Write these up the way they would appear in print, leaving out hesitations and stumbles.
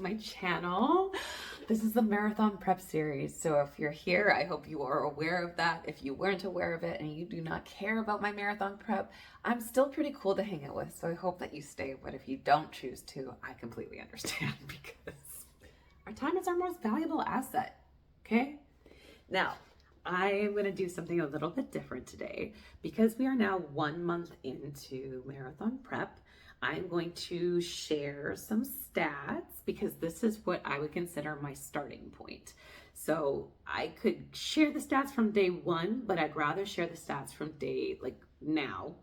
my channel. This is the Marathon Prep series. So if you're here, I hope you are aware of that. If you weren't aware of it and you do not care about my marathon prep, I'm still pretty cool to hang out with. So I hope that you stay. But if you don't choose to, I completely understand because our time is our most valuable asset. Okay? Now, I am going to do something a little bit different today because we are now 1 month into marathon prep. I'm going to share some stats because this is what I would consider my starting point. So I could share the stats from day one, but I'd rather share the stats from day now,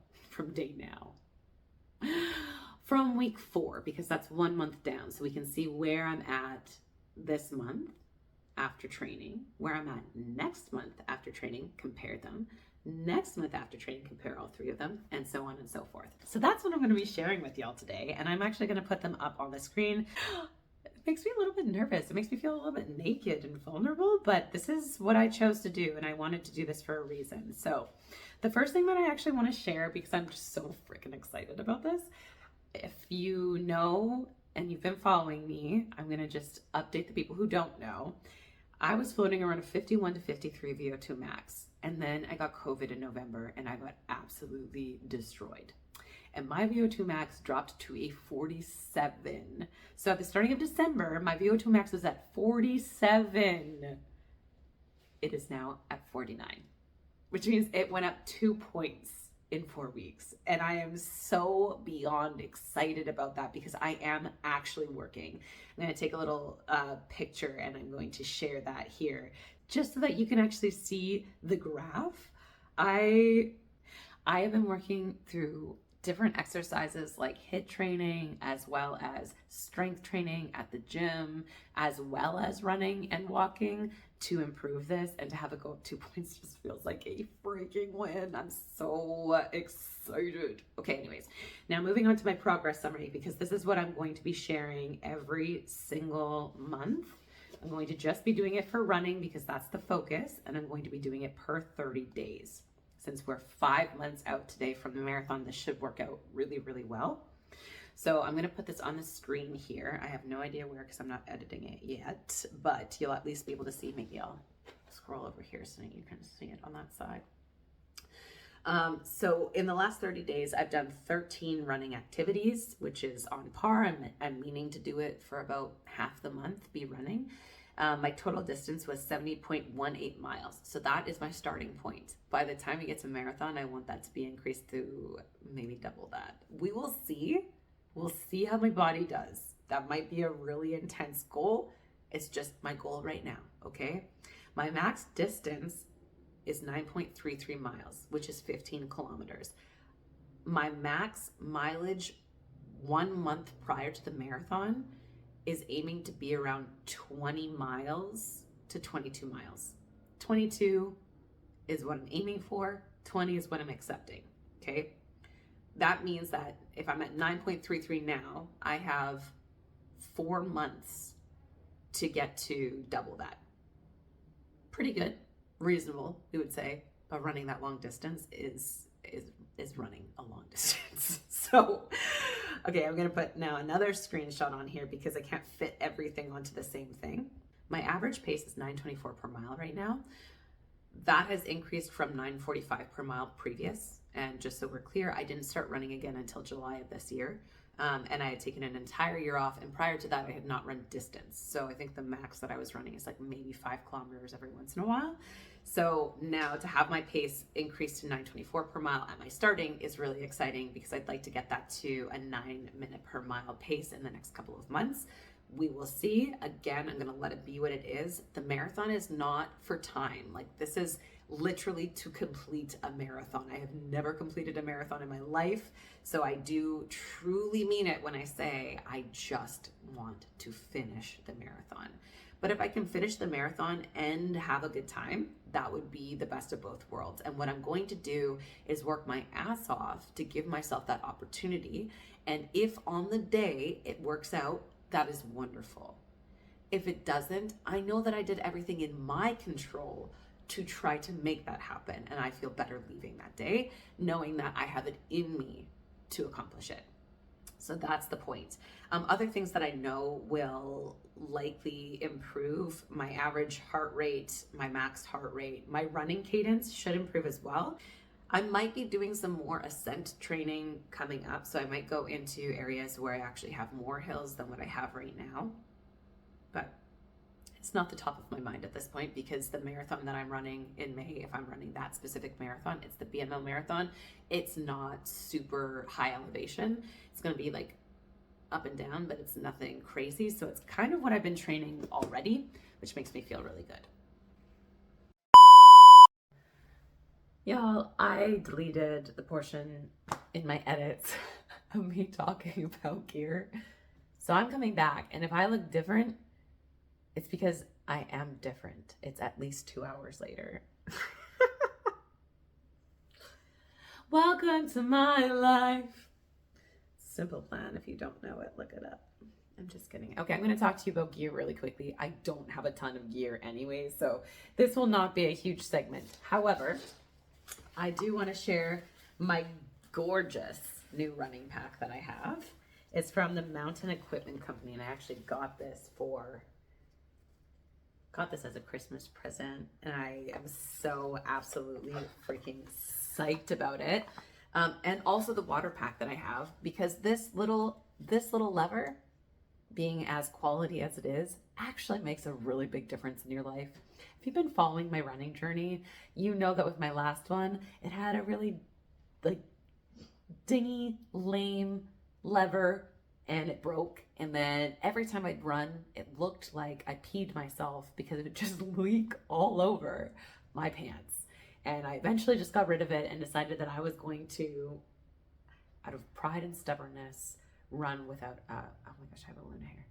from week 4, because that's 1 month down. So we can see where I'm at this month after training, where I'm at next month after training, compare them. Next month after training, compare all 3 of them, and so on and so forth. So that's what I'm going to be sharing with y'all today, and I'm actually going to put them up on the screen. It makes me a little bit nervous. It makes me feel a little bit naked and vulnerable, but this is what I chose to do, and I wanted to do this for a reason. So the first thing that I actually want to share, because I'm just so freaking excited about this, if you know and you've been following me, I'm going to just update the people who don't know. I was floating around a 51 to 53 VO2 max. And then I got COVID in November and I got absolutely destroyed. And my VO2 max dropped to a 47. So at the starting of December, my VO2 max was at 47. It is now at 49, which means it went up 2 points in 4 weeks. And I am so beyond excited about that because I am actually working. I'm going to take a little picture and I'm going to share that here just so that you can actually see the graph. I have been working through different exercises like HIIT training, as well as strength training at the gym, as well as running and walking to improve this, and to have it go up 2 points just feels like a freaking win. I'm so excited. Okay, anyways, now moving on to my progress summary, because this is what I'm going to be sharing every single month. I'm going to just be doing it for running because that's the focus, and I'm going to be doing it per 30 days. Since we're 5 months out today from the marathon, this should work out really, really well. So I'm going to put this on the screen here. I have no idea where because I'm not editing it yet, but you'll at least be able to see. Maybe I'll scroll over here so that you can see it on that side. So in the last 30 days, I've done 13 running activities, which is on par. I'm meaning to do it for about half the month, be running. My total distance was 70.18 miles. So that is my starting point. By the time we get to marathon, I want that to be increased to maybe double that. We will see. We'll see how my body does. That might be a really intense goal. It's just my goal right now, okay? My max distance is 9.33 miles, which is 15 kilometers. My max mileage 1 month prior to the marathon is aiming to be around 20 miles to 22 miles. 22 is what I'm aiming for. 20 is what I'm accepting, okay? That means that if I'm at 9.33 now, I have 4 months to get to double that. Pretty good, reasonable, we would say, but running that long distance is running a long distance. So, okay, I'm gonna put now another screenshot on here because I can't fit everything onto the same thing. My average pace is 9:24 per mile right now. That has increased from 9:45 per mile previous. And just so we're clear, I didn't start running again until July of this year. And I had taken an entire year off. And prior to that, I had not run distance. So I think the max that I was running is like maybe 5 kilometers every once in a while. So now to have my pace increase to 9:24 per mile at my starting is really exciting because I'd like to get that to a 9-minute per mile pace in the next couple of months. We will see. Again, I'm going to let it be what it is. The marathon is not for time. Like, this is literally to complete a marathon. I have never completed a marathon in my life. So I do truly mean it when I say I just want to finish the marathon. But if I can finish the marathon and have a good time, that would be the best of both worlds. And what I'm going to do is work my ass off to give myself that opportunity. And if on the day it works out, that is wonderful. If it doesn't, I know that I did everything in my control to try to make that happen. And I feel better leaving that day, knowing that I have it in me to accomplish it. So that's the point. Other things that I know will likely improve: my average heart rate, my max heart rate, my running cadence should improve as well. I might be doing some more ascent training coming up. So I might go into areas where I actually have more hills than what I have right now. But it's not the top of my mind at this point, because the marathon that I'm running in May, if I'm running that specific marathon, it's the BMO marathon. It's not super high elevation. It's going to be like up and down, but it's nothing crazy. So it's kind of what I've been training already, which makes me feel really good. Y'all, I deleted the portion in my edits of me talking about gear. So I'm coming back, and if I look different, it's because I am different. It's at least 2 hours later. Welcome to my life. Simple Plan. If you don't know it, look it up. I'm just kidding. Okay, I'm going to talk to you about gear really quickly. I don't have a ton of gear anyway, so this will not be a huge segment. However, I do want to share my gorgeous new running pack that I have. It's from the Mountain Equipment Company, and I actually got this as a Christmas present, and I am so absolutely freaking psyched about it. And also the water pack that I have, because this little lever, being as quality as it is, actually makes a really big difference in your life. If you've been following my running journey, you know that with my last one, it had a really like dingy, lame lever, and it broke. And then every time I'd run, it looked like I peed myself because it would just leak all over my pants. And I eventually just got rid of it and decided that I was going to, out of pride and stubbornness, run without, oh my gosh, I have a balloon hair.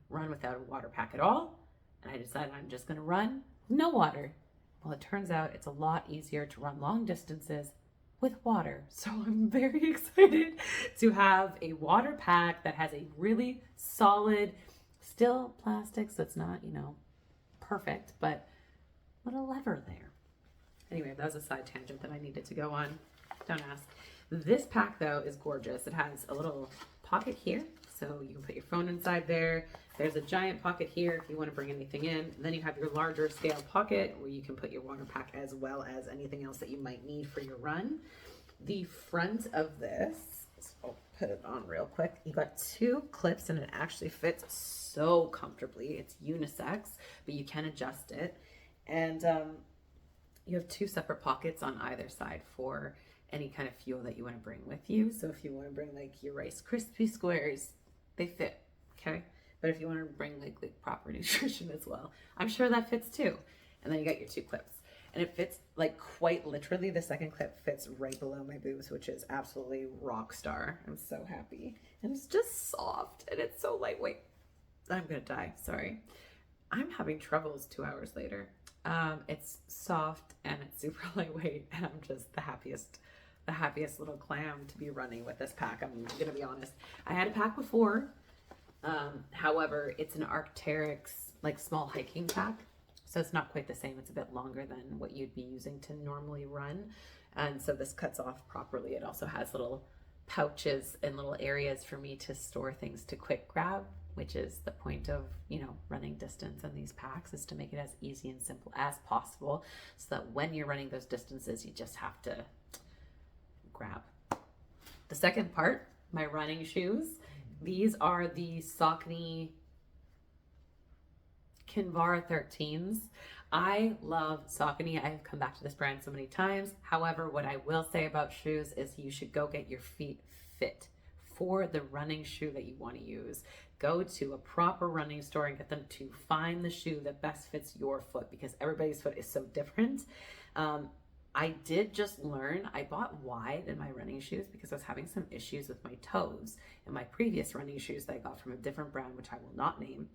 Run without a water pack at all. And I decided I'm just gonna run no water. Well, it turns out it's a lot easier to run long distances with water. So I'm very excited to have a water pack that has a really solid, still plastic, so it's not, perfect, but what a lever there. Anyway, that was a side tangent that I needed to go on. Don't ask. This pack though is gorgeous. It has a little pocket here, so you can put your phone inside there. There's a giant pocket here if you want to bring anything in. And then you have your larger scale pocket where you can put your water pack as well as anything else that you might need for your run. The front of this, so I'll put it on real quick. You got 2 clips and it actually fits so comfortably. It's unisex, but you can adjust it. And you have 2 separate pockets on either side for any kind of fuel that you want to bring with you. So if you want to bring like your Rice Krispie squares, they fit, okay? But if you want to bring like proper nutrition as well, I'm sure that fits too. And then you got your 2 clips. And it fits like quite literally. The second clip fits right below my boobs, which is absolutely rock star. I'm so happy. And it's just soft and it's so lightweight. I'm gonna die, sorry. I'm having troubles 2 hours later. It's soft and it's super lightweight, and I'm just the happiest little clam to be running with this pack. I'm gonna be honest. I had a pack before. However, it's an Arc'teryx like small hiking pack. So it's not quite the same. It's a bit longer than what you'd be using to normally run. And so this cuts off properly. It also has little pouches and little areas for me to store things to quick grab, which is the point of, running distance in these packs, is to make it as easy and simple as possible so that when you're running those distances, you just have to grab. The second part, my running shoes. These are the Saucony Kinvara 13s. I love Saucony. I've come back to this brand so many times. However, what I will say about shoes is you should go get your feet fit for the running shoe that you want to use. Go to a proper running store and get them to find the shoe that best fits your foot, because everybody's foot is so different. I did just learn, I bought wide in my running shoes because I was having some issues with my toes in my previous running shoes that I got from a different brand, which I will not name.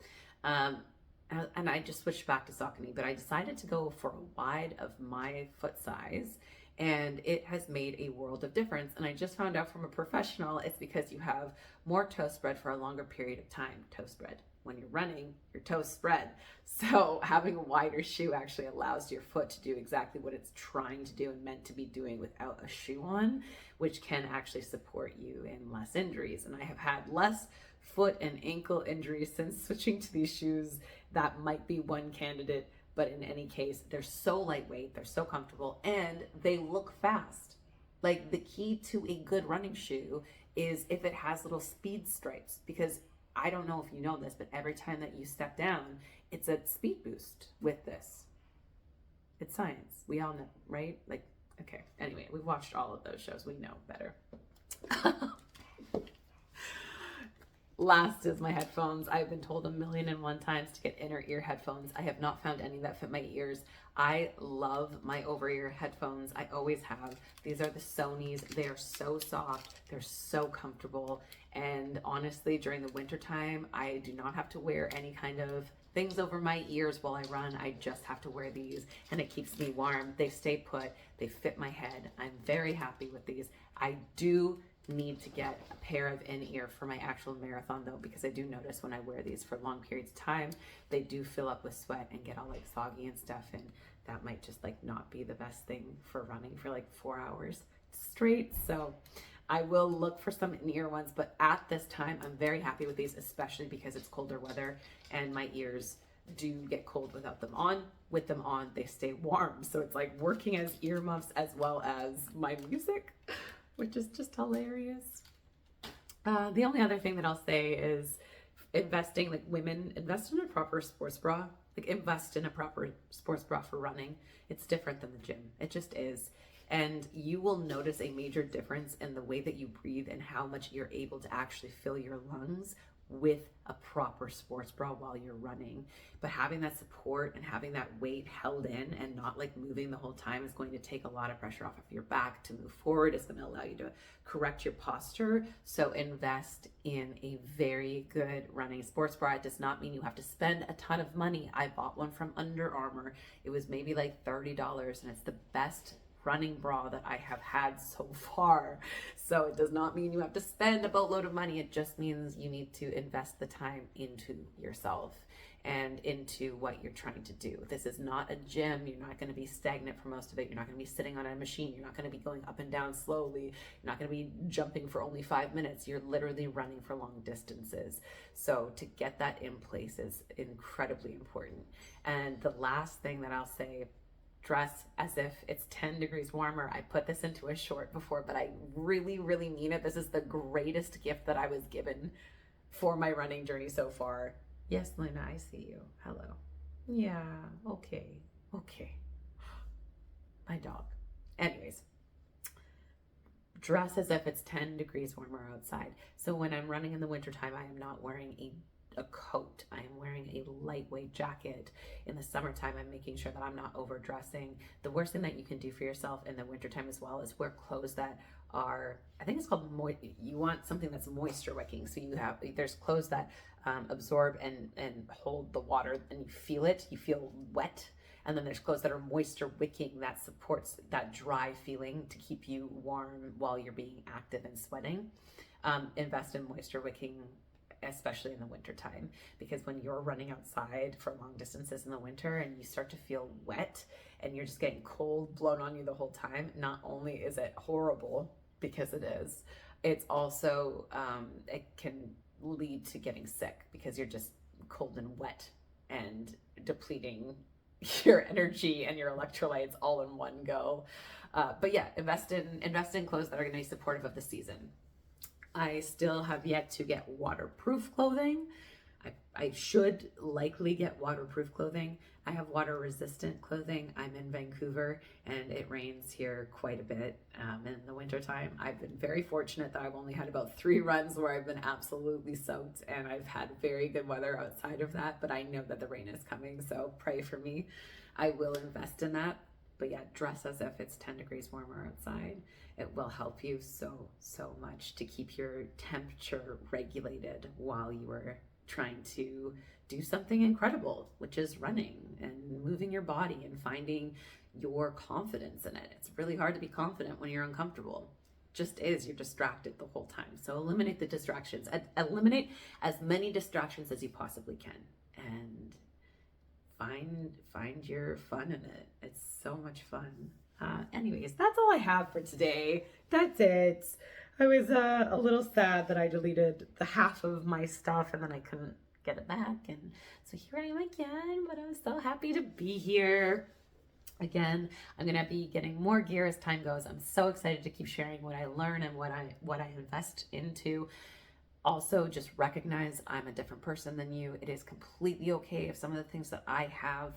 And I just switched back to Saucony, but I decided to go for a wide of my foot size, and it has made a world of difference. And I just found out from a professional, it's because you have more toe spread for a longer period of time. Toe spread. when you're running, your toes spread. So having a wider shoe actually allows your foot to do exactly what it's trying to do and meant to be doing without a shoe on, which can actually support you in less injuries. And I have had less foot and ankle injuries since switching to these shoes. That might be one candidate, but in any case, they're so lightweight, they're so comfortable, and they look fast. Like, the key to a good running shoe is if it has little speed stripes, because I don't know if you know this, but every time that you step down, it's a speed boost with this. It's science. We all know, right? Like, okay. Anyway, we've watched all of those shows. We know better. Last is my headphones. I've been told 1,000,001 times to get inner ear headphones. I have not found any that fit my ears. I love my over-ear headphones. I always have. These are the Sony's. They are so soft. They're so comfortable. And honestly, during the winter time, I do not have to wear any kind of things over my ears while I run. I just have to wear these, and it keeps me warm. They stay put. They fit my head. I'm very happy with these. I do need to get a pair of in-ear for my actual marathon though, because I do notice when I wear these for long periods of time, they do fill up with sweat and get all like soggy and stuff, and that might just like not be the best thing for running for like 4 hours straight. So I will look for some in-ear ones, but at this time I'm very happy with these, especially because it's colder weather and my ears do get cold without them on. With them on, they stay warm, so it's like working as earmuffs as well as my music, which is just hilarious. The only other thing that I'll say is investing, like, women, invest in a proper sports bra. Like, invest in a proper sports bra for running. It's different than the gym. It just is. And you will notice a major difference in the way that you breathe and how much you're able to actually fill your lungs with a proper sports bra while you're running. But having that support and having that weight held in and not like moving the whole time is going to take a lot of pressure off of your back to move forward. It's going to allow you to correct your posture. So invest in a very good running sports bra. It does not mean you have to spend a ton of money. I bought one from Under Armour. It was maybe like $30, and it's the best running bra that I have had so far. So it does not mean you have to spend a boatload of money. It just means you need to invest the time into yourself and into what you're trying to do. This is not a gym. You're not going to be stagnant for most of it. You're not going to be sitting on a machine. You're not going to be going up and down slowly. You're not going to be jumping for only 5 minutes. You're literally running for long distances. So to get that in place is incredibly important. And the last thing that I'll say, dress as if it's 10 degrees warmer. I put this into a short before, but I really, really mean it. This is the greatest gift that I was given for my running journey so far. Yes, Luna, I see you. Hello. Yeah, okay. My dog. Anyways, dress as if it's 10 degrees warmer outside. So when I'm running in the wintertime, I am not wearing a coat. I am wearing a lightweight jacket. In the summertime, I'm making sure that I'm not overdressing. The worst thing that you can do for yourself in the wintertime as well is wear clothes that are, I think it's called, you want something that's moisture wicking. So there's clothes that absorb and hold the water, and you feel wet. And then there's clothes that are moisture wicking, that supports that dry feeling to keep you warm while you're being active and sweating. Invest in moisture wicking, especially in the winter time, because when you're running outside for long distances in the winter and you start to feel wet and you're just getting cold blown on you the whole time, not only is it horrible, because it is, it's also it can lead to getting sick because you're just cold and wet and depleting your energy and your electrolytes all in one go. But yeah, invest in clothes that are going to be supportive of the season. I still have yet to get waterproof clothing. I should likely get waterproof clothing. I have water resistant clothing. I'm in Vancouver and it rains here quite a bit in the wintertime. I've been very fortunate that I've only had about 3 runs where I've been absolutely soaked, and I've had very good weather outside of that, but I know that the rain is coming, so pray for me. I will invest in that. But yeah, dress as if it's 10 degrees warmer outside. It will help you so much to keep your temperature regulated while you are trying to do something incredible, which is running and moving your body and finding your confidence in it. It's really hard to be confident when you're uncomfortable. just is. You're distracted the whole time. So eliminate the distractions. Eliminate as many distractions as you possibly can, and find your fun in it. It's so much fun. Anyways, that's all I have for today. That's it. I was a little sad that I deleted the half of my stuff and then I couldn't get it back. And so here I am again, but I'm so happy to be here. Again, I'm gonna be getting more gear as time goes. I'm so excited to keep sharing what I learn and what I invest into. Also, just recognize I'm a different person than you. It is completely okay if some of the things that I have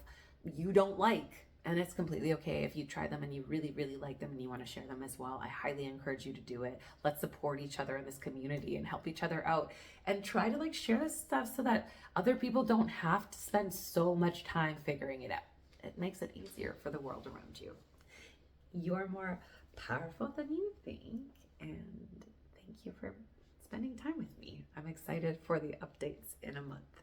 you don't like. And it's completely okay if you try them and you really, really like them and you want to share them as well. I highly encourage you to do it. Let's support each other in this community and help each other out and try to share this stuff so that other people don't have to spend so much time figuring it out. It makes it easier for the world around you. You're more powerful than you think. And thank you for spending time with me. I'm excited for the updates in a month.